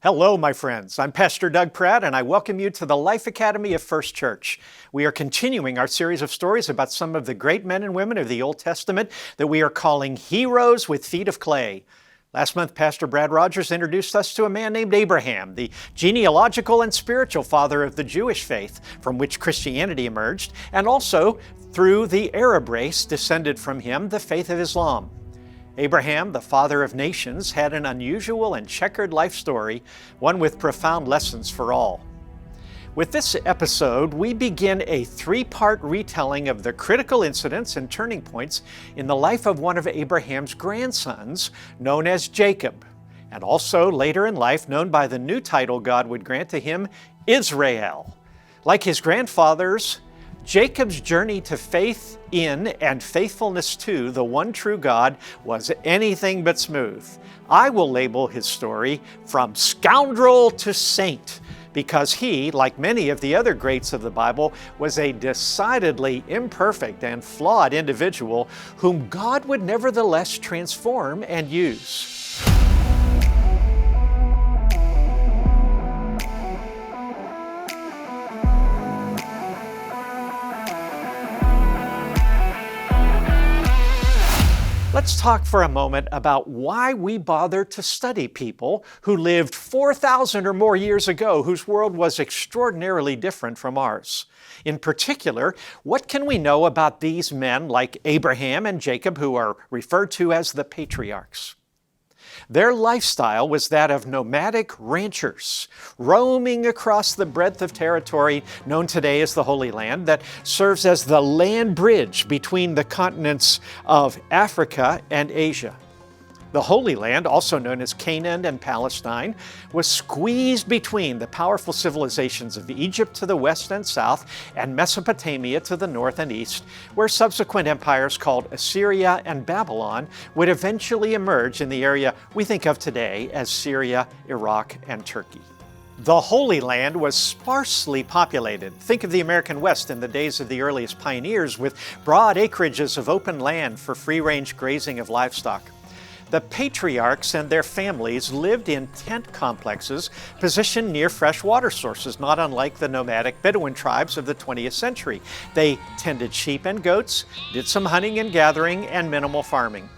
Hello, my friends. I'm Pastor Doug Pratt, and I welcome you to the Life Academy of First Church. We are continuing our series of stories about some of the great men and women of the Old Testament that we are calling heroes with feet of clay. Last month, Pastor Brad Rogers introduced us to a man named Abraham, the genealogical and spiritual father of the Jewish faith from which Christianity emerged, and also, through the Arab race descended from him, the faith of Islam. Abraham, the father of nations, had an unusual and checkered life story, one with profound lessons for all. With this episode, we begin a three-part retelling of the critical incidents and turning points in the life of one of Abraham's grandsons, known as Jacob, and also later in life known by the new title God would grant to him, Israel. Like his grandfathers, Jacob's journey to faith in and faithfulness to the one true God was anything but smooth. I will label his story from scoundrel to saint because he, like many of the other greats of the Bible, was a decidedly imperfect and flawed individual whom God would nevertheless transform and use. Let's talk for a moment about why we bother to study people who lived 4,000 or more years ago, whose world was extraordinarily different from ours. In particular, what can we know about these men like Abraham and Jacob, who are referred to as the Patriarchs? Their lifestyle was that of nomadic ranchers, roaming across the breadth of territory known today as the Holy Land that serves as the land bridge between the continents of Africa and Asia. The Holy Land, also known as Canaan and Palestine, was squeezed between the powerful civilizations of Egypt to the west and south and Mesopotamia to the north and east, where subsequent empires called Assyria and Babylon would eventually emerge in the area we think of today as Syria, Iraq, and Turkey. The Holy Land was sparsely populated. Think of the American West in the days of the earliest pioneers with broad acreages of open land for free-range grazing of livestock. The patriarchs and their families lived in tent complexes positioned near fresh water sources, not unlike the nomadic Bedouin tribes of the 20th century. They tended sheep and goats, did some hunting and gathering, and minimal farming.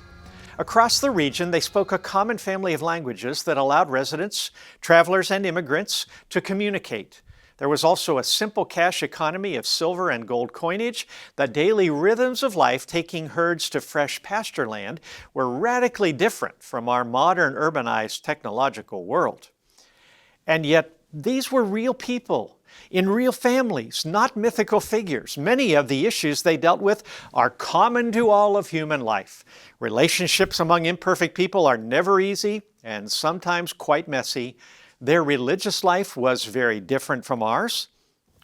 Across the region, they spoke a common family of languages that allowed residents, travelers, and immigrants to communicate. There was also a simple cash economy of silver and gold coinage. The daily rhythms of life, taking herds to fresh pasture land, were radically different from our modern urbanized technological world. And yet, these were real people in real families, not mythical figures. Many of the issues they dealt with are common to all of human life. Relationships among imperfect people are never easy and sometimes quite messy. Their religious life was very different from ours.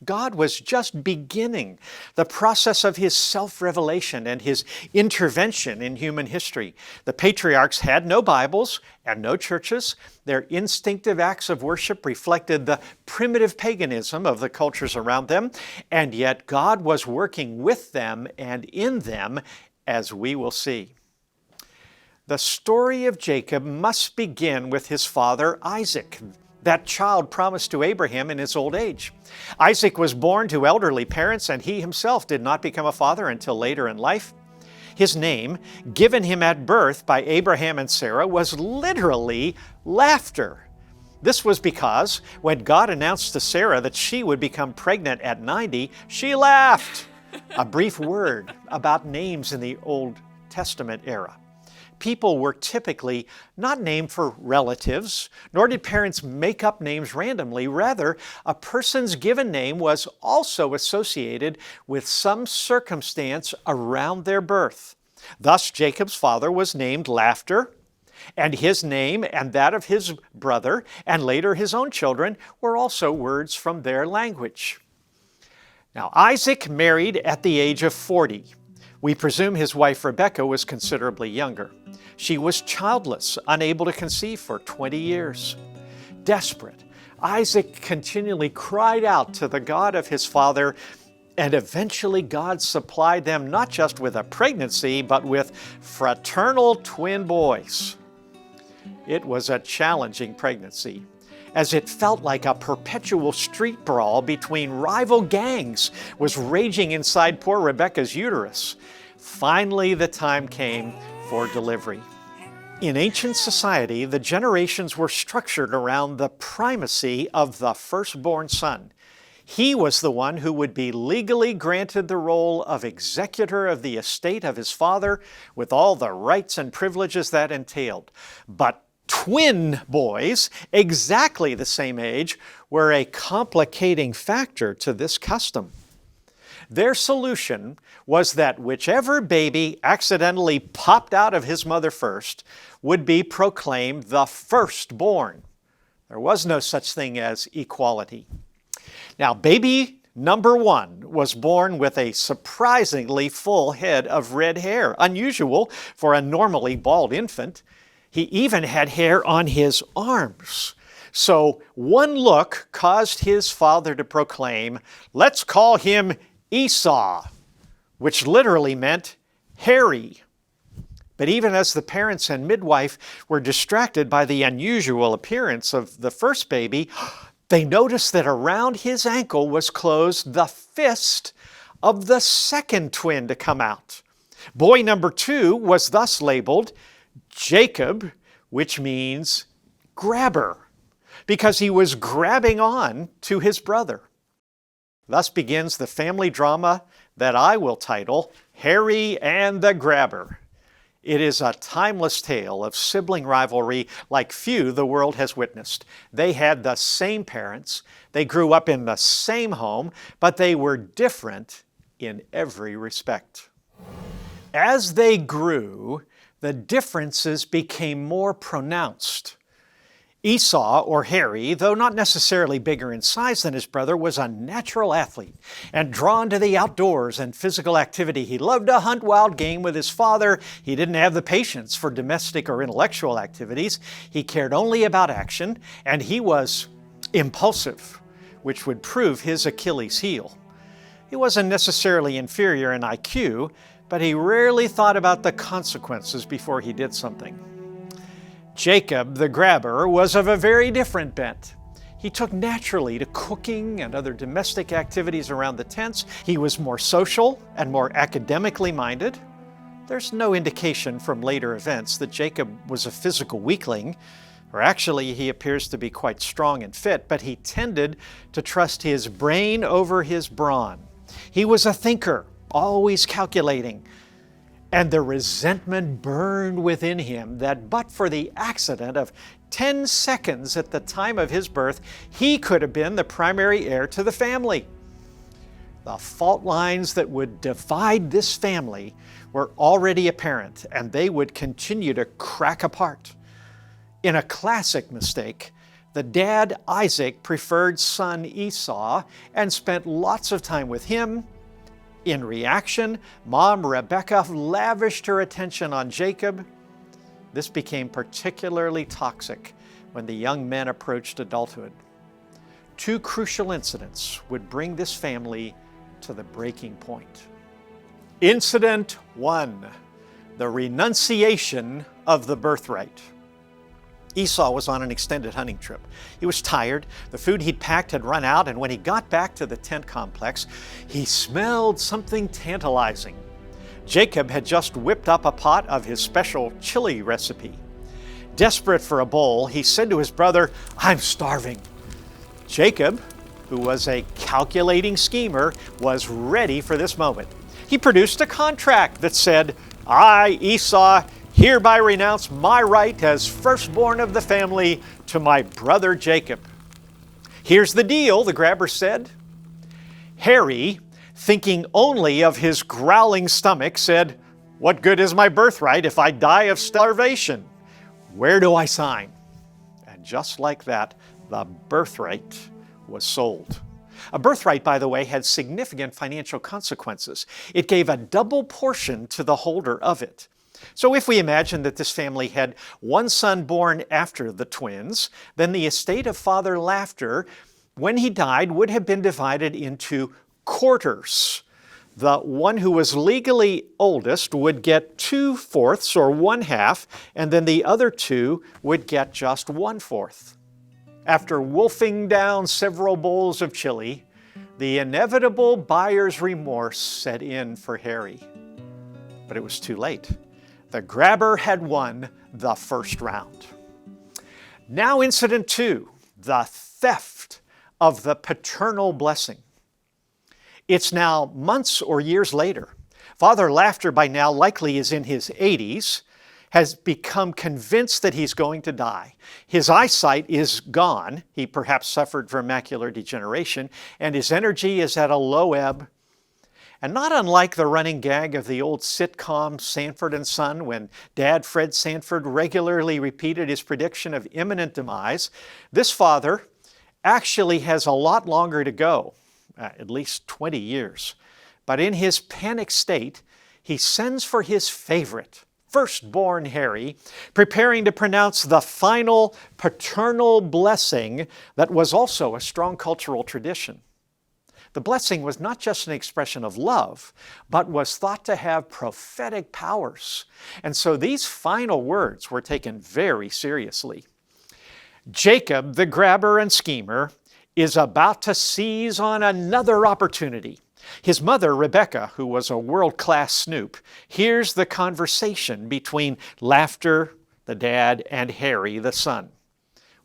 God was just beginning the process of His self-revelation and His intervention in human history. The patriarchs had no Bibles and no churches. Their instinctive acts of worship reflected the primitive paganism of the cultures around them, and yet God was working with them and in them, as we will see. The story of Jacob must begin with his father Isaac, that child promised to Abraham in his old age. Isaac was born to elderly parents, and he himself did not become a father until later in life. His name, given him at birth by Abraham and Sarah, was literally laughter. This was because when God announced to Sarah that she would become pregnant at 90, she laughed. A brief word about names in the Old Testament era. People were typically not named for relatives, nor did parents make up names randomly. Rather, a person's given name was also associated with some circumstance around their birth. Thus, Jacob's father was named Laughter, and his name and that of his brother, and later his own children, were also words from their language. Now, Isaac married at the age of 40. We presume his wife Rebekah was considerably younger. She was childless, unable to conceive for 20 years. Desperate, Isaac continually cried out to the God of his father, and eventually God supplied them not just with a pregnancy, but with fraternal twin boys. It was a challenging pregnancy, as it felt like a perpetual street brawl between rival gangs was raging inside poor Rebekah's uterus. Finally, the time came for delivery. In ancient society, the generations were structured around the primacy of the firstborn son. He was the one who would be legally granted the role of executor of the estate of his father, with all the rights and privileges that entailed. But twin boys, exactly the same age, were a complicating factor to this custom. Their solution was that whichever baby accidentally popped out of his mother first would be proclaimed the firstborn. There was no such thing as equality. Now, baby number one was born with a surprisingly full head of red hair, unusual for a normally bald infant. He even had hair on his arms. So one look caused his father to proclaim, "Let's call him Esau," which literally meant hairy. But even as the parents and midwife were distracted by the unusual appearance of the first baby, they noticed that around his ankle was closed the fist of the second twin to come out. Boy number two was thus labeled Jacob, which means grabber, because he was grabbing on to his brother. Thus begins the family drama that I will title Harry and the Grabber. It is a timeless tale of sibling rivalry like few the world has witnessed. They had the same parents, they grew up in the same home, but they were different in every respect. As they grew, the differences became more pronounced. Esau, or Harry, though not necessarily bigger in size than his brother, was a natural athlete and drawn to the outdoors and physical activity. He loved to hunt wild game with his father. He didn't have the patience for domestic or intellectual activities. He cared only about action, and he was impulsive, which would prove his Achilles heel. He wasn't necessarily inferior in IQ, but he rarely thought about the consequences before he did something. Jacob, the grabber, was of a very different bent. He took naturally to cooking and other domestic activities around the tents. He was more social and more academically minded. There's no indication from later events that Jacob was a physical weakling, or actually he appears to be quite strong and fit, but he tended to trust his brain over his brawn. He was a thinker, always calculating. And the resentment burned within him that but for the accident of 10 seconds at the time of his birth, he could have been the primary heir to the family. The fault lines that would divide this family were already apparent, and they would continue to crack apart. In a classic mistake, the dad Isaac preferred son Esau and spent lots of time with him. In reaction, Mom Rebekah lavished her attention on Jacob. This became particularly toxic when the young men approached adulthood. Two crucial incidents would bring this family to the breaking point. Incident 1, the renunciation of the birthright. Esau was on an extended hunting trip. He was tired, the food he'd packed had run out, and when he got back to the tent complex, he smelled something tantalizing. Jacob had just whipped up a pot of his special chili recipe. Desperate for a bowl, he said to his brother, "I'm starving." Jacob, who was a calculating schemer, was ready for this moment. He produced a contract that said, "I, Esau, hereby renounce my right as firstborn of the family to my brother Jacob." "Here's the deal," the grabber said. Harry, thinking only of his growling stomach, said, "What good is my birthright if I die of starvation? Where do I sign?" And just like that, the birthright was sold. A birthright, by the way, had significant financial consequences. It gave a double portion to the holder of it. So if we imagine that this family had one son born after the twins, then the estate of Father Laughter, when he died, would have been divided into quarters. The one who was legally oldest would get 2/4 or 1/2, and then the other two would get just 1/4. After wolfing down several bowls of chili, the inevitable buyer's remorse set in for Harry. But it was too late. The grabber had won the first round. Now incident 2, the theft of the paternal blessing. It's now months or years later. Father Laughter by now likely is in his 80s, has become convinced that he's going to die. His eyesight is gone. He perhaps suffered from macular degeneration, and his energy is at a low ebb. And not unlike the running gag of the old sitcom Sanford and Son, when Dad Fred Sanford regularly repeated his prediction of imminent demise, this father actually has a lot longer to go, at least 20 years. But in his panic state, he sends for his favorite, firstborn Harry, preparing to pronounce the final paternal blessing that was also a strong cultural tradition. The blessing was not just an expression of love, but was thought to have prophetic powers. And so these final words were taken very seriously. Jacob, the grabber and schemer, is about to seize on another opportunity. His mother, Rebekah, who was a world-class snoop, hears the conversation between Laughter, the dad, and Harry, the son.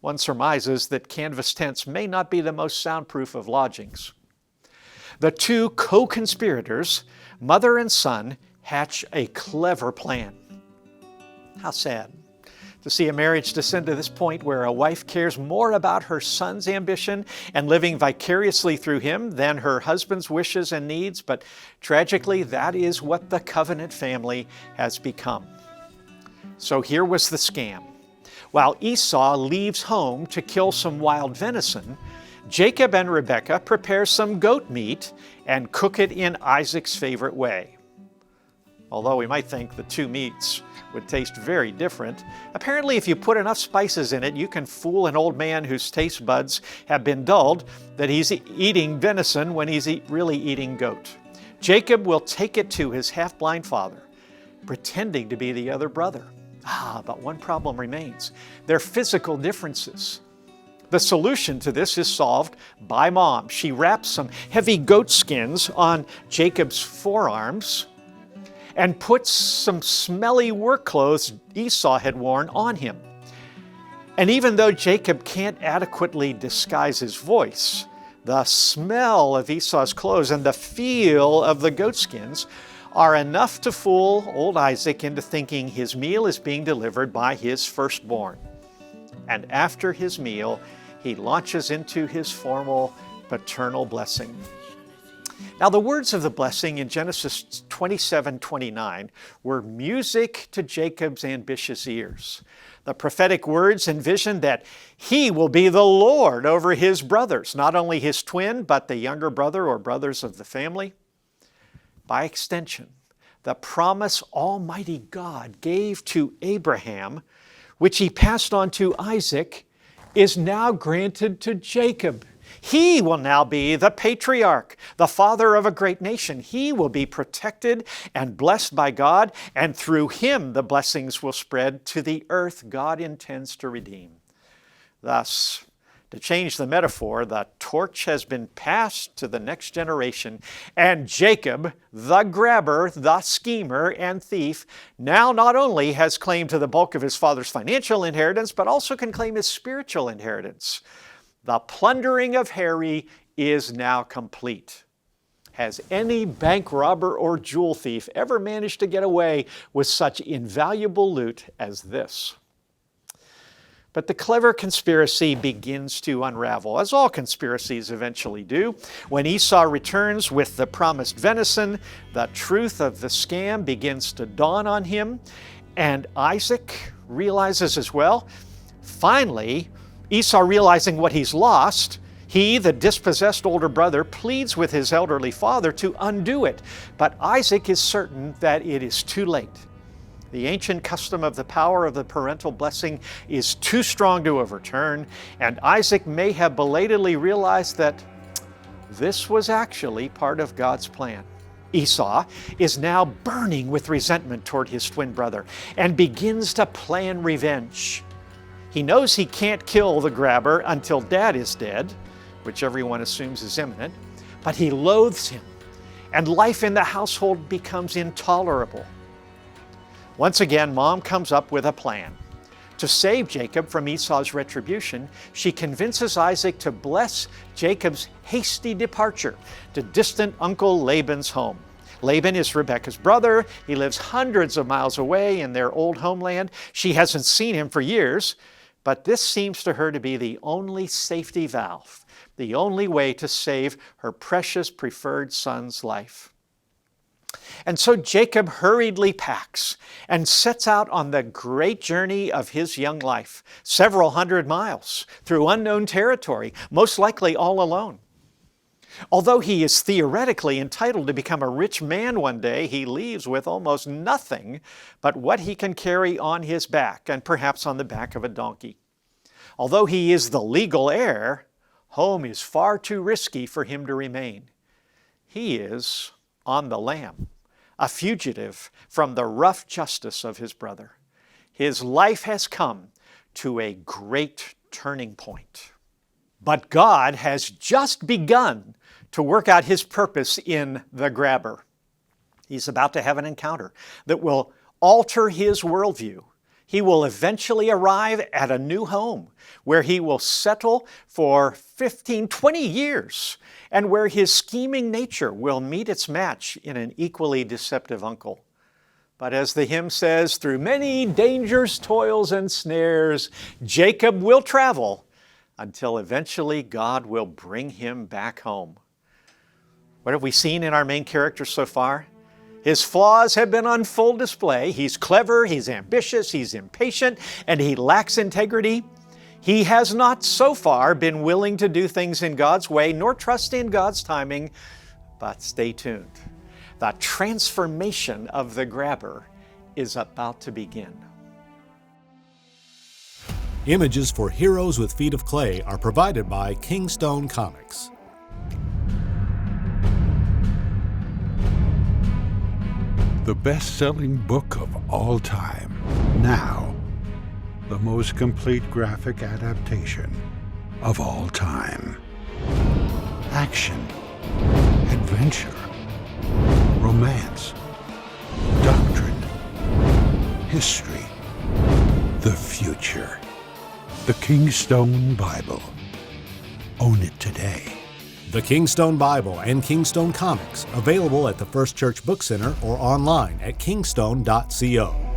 One surmises that canvas tents may not be the most soundproof of lodgings. The two co-conspirators, mother and son, hatch a clever plan. How sad to see a marriage descend to this point where a wife cares more about her son's ambition and living vicariously through him than her husband's wishes and needs, but tragically, that is what the covenant family has become. So here was the scam. While Esau leaves home to kill some wild venison, Jacob and Rebekah prepare some goat meat and cook it in Isaac's favorite way. Although we might think the two meats would taste very different, apparently if you put enough spices in it, you can fool an old man whose taste buds have been dulled that he's eating venison when he's really eating goat. Jacob will take it to his half-blind father, pretending to be the other brother. But one problem remains: their physical differences. The solution to this is solved by Mom. She wraps some heavy goat skins on Jacob's forearms and puts some smelly work clothes Esau had worn on him. And even though Jacob can't adequately disguise his voice, the smell of Esau's clothes and the feel of the goat skins are enough to fool old Isaac into thinking his meal is being delivered by his firstborn. And after his meal, he launches into his formal paternal blessing. Now, the words of the blessing in Genesis 27:29 were music to Jacob's ambitious ears. The prophetic words envisioned that he will be the Lord over his brothers, not only his twin, but the younger brother or brothers of the family. By extension, the promise Almighty God gave to Abraham, which he passed on to Isaac, is now granted to Jacob. He will now be the patriarch, the father of a great nation. He will be protected and blessed by God, and through him the blessings will spread to the earth God intends to redeem. Thus, to change the metaphor, the torch has been passed to the next generation, and Jacob, the grabber, the schemer, and thief, now not only has claim to the bulk of his father's financial inheritance, but also can claim his spiritual inheritance. The plundering of Harry is now complete. Has any bank robber or jewel thief ever managed to get away with such invaluable loot as this? But the clever conspiracy begins to unravel, as all conspiracies eventually do. When Esau returns with the promised venison, the truth of the scam begins to dawn on him, and Isaac realizes as well. Finally, Esau, realizing what he's lost, he, the dispossessed older brother, pleads with his elderly father to undo it. But Isaac is certain that it is too late. The ancient custom of the power of the parental blessing is too strong to overturn, and Isaac may have belatedly realized that this was actually part of God's plan. Esau is now burning with resentment toward his twin brother and begins to plan revenge. He knows he can't kill the grabber until Dad is dead, which everyone assumes is imminent, but he loathes him, and life in the household becomes intolerable. Once again, Mom comes up with a plan. To save Jacob from Esau's retribution, she convinces Isaac to bless Jacob's hasty departure to distant Uncle Laban's home. Laban is Rebekah's brother. He lives hundreds of miles away in their old homeland. She hasn't seen him for years, but this seems to her to be the only safety valve, the only way to save her precious preferred son's life. And so Jacob hurriedly packs and sets out on the great journey of his young life, several hundred miles through unknown territory, most likely all alone. Although he is theoretically entitled to become a rich man one day, he leaves with almost nothing but what he can carry on his back and perhaps on the back of a donkey. Although he is the legal heir, home is far too risky for him to remain. He is on the lam, a fugitive from the rough justice of his brother. His life has come to a great turning point. But God has just begun to work out his purpose in the grabber. He's about to have an encounter that will alter his worldview. He will eventually arrive at a new home where he will settle for 15, 20 years, and where his scheming nature will meet its match in an equally deceptive uncle. But as the hymn says, through many dangers, toils, and snares, Jacob will travel until eventually God will bring him back home. What have we seen in our main character so far? His flaws have been on full display. He's clever, he's ambitious, he's impatient, and he lacks integrity. He has not so far been willing to do things in God's way, nor trust in God's timing. But stay tuned. The transformation of the grabber is about to begin. Images for Heroes with Feet of Clay are provided by Kingstone Comics. The best-selling book of all time. Now, the most complete graphic adaptation of all time. Action, adventure, romance, doctrine, history, the future. The Kingstone Bible. Own it today. The Kingstone Bible and Kingstone Comics, available at the First Church Book Center or online at kingstone.co.